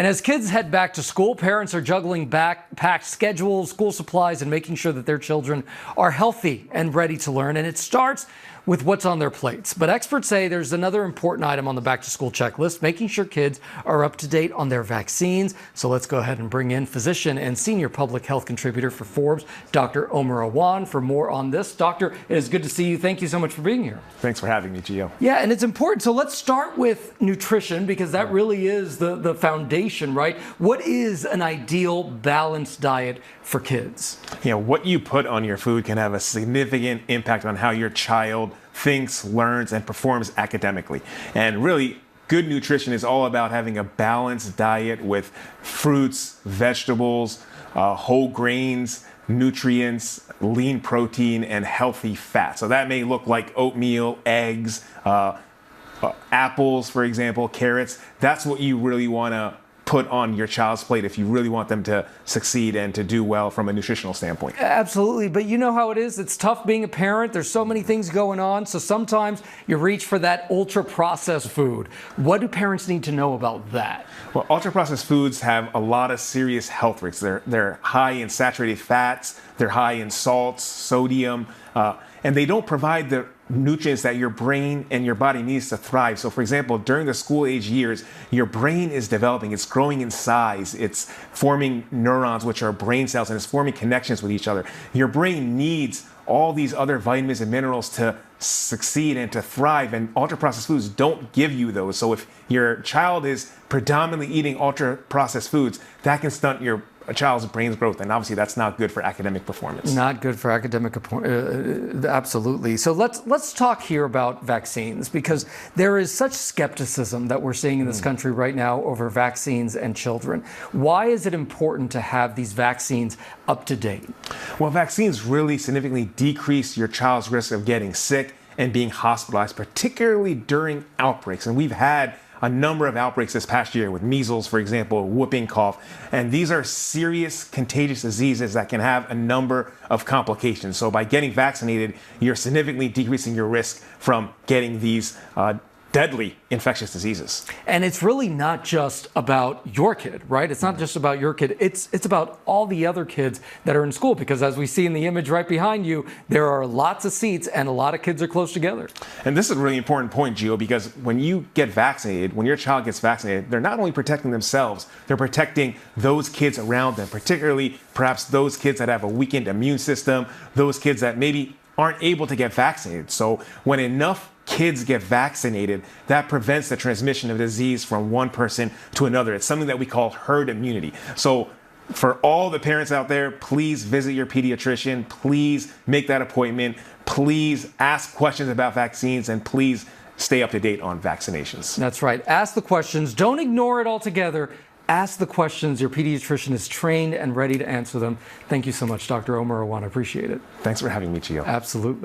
And as kids head back to school, parents are juggling packed schedules, school supplies, and making sure that their children are healthy and ready to learn. And it starts with what's on their plates. But experts say there's another important item on the back-to-school checklist, making sure kids are up to date on their vaccines. So let's go ahead and bring in physician and senior public health contributor for Forbes, Dr. Omer Awan, for more on this. Doctor, it is good to see you. Thank you so much for being here. Thanks for having me, Gio. Yeah, and it's important. So let's start with nutrition, because that really is the foundation, right? What is an ideal balanced diet for kids? You know, what you put on your food can have a significant impact on how your child thinks, learns, and performs academically. And really, good nutrition is all about having a balanced diet with fruits, vegetables, whole grains, nutrients, lean protein, and healthy fat. So that may look like oatmeal, eggs, apples, for example, carrots. That's what you really want to put on your child's plate if you really want them to succeed and to do well from a nutritional standpoint. Absolutely, but you know how it is. It's tough being a parent. There's so many things going on, so sometimes you reach for that ultra-processed food. What do parents need to know about that? Well, ultra-processed foods have a lot of serious health risks. They're high in saturated fats, they're high in salts, sodium, and they don't provide the nutrients that your brain and your body needs to thrive. So for example, during the school age years, your brain is developing, it's growing in size, it's forming neurons, which are brain cells, and it's forming connections with each other. Your brain needs all these other vitamins and minerals to succeed and to thrive, and ultra-processed foods don't give you those. So if your child is predominantly eating ultra-processed foods, that can stunt your child's brain's growth, and obviously that's not good for academic performance. Not good for academic absolutely. So let's talk here about vaccines, because there is such skepticism that we're seeing in this country right now over vaccines and children. Why is it important to have these vaccines up to date? Well, vaccines really significantly decrease your child's risk of getting sick and being hospitalized, particularly during outbreaks. And we've had a number of outbreaks this past year with measles, for example, whooping cough. And these are serious contagious diseases that can have a number of complications. So by getting vaccinated, you're significantly decreasing your risk from getting these deadly infectious diseases. And it's really not just about your kid, right? It's not just about your kid. It's about all the other kids that are in school, because as we see in the image right behind you, there are lots of seats and a lot of kids are close together. And this is a really important point, Gio, because when you get vaccinated, when your child gets vaccinated, they're not only protecting themselves, they're protecting those kids around them, particularly perhaps those kids that have a weakened immune system, those kids that maybe aren't able to get vaccinated. So when enough kids get vaccinated, that prevents the transmission of disease from one person to another. It's something that we call herd immunity. So for all the parents out there, please visit your pediatrician. Please make that appointment. Please ask questions about vaccines, and please stay up to date on vaccinations. That's right. Ask the questions. Don't ignore it altogether. Ask the questions. Your pediatrician is trained and ready to answer them. Thank you so much, Dr. Omer Awan. I appreciate it. Thanks for having me, Gio. Absolutely.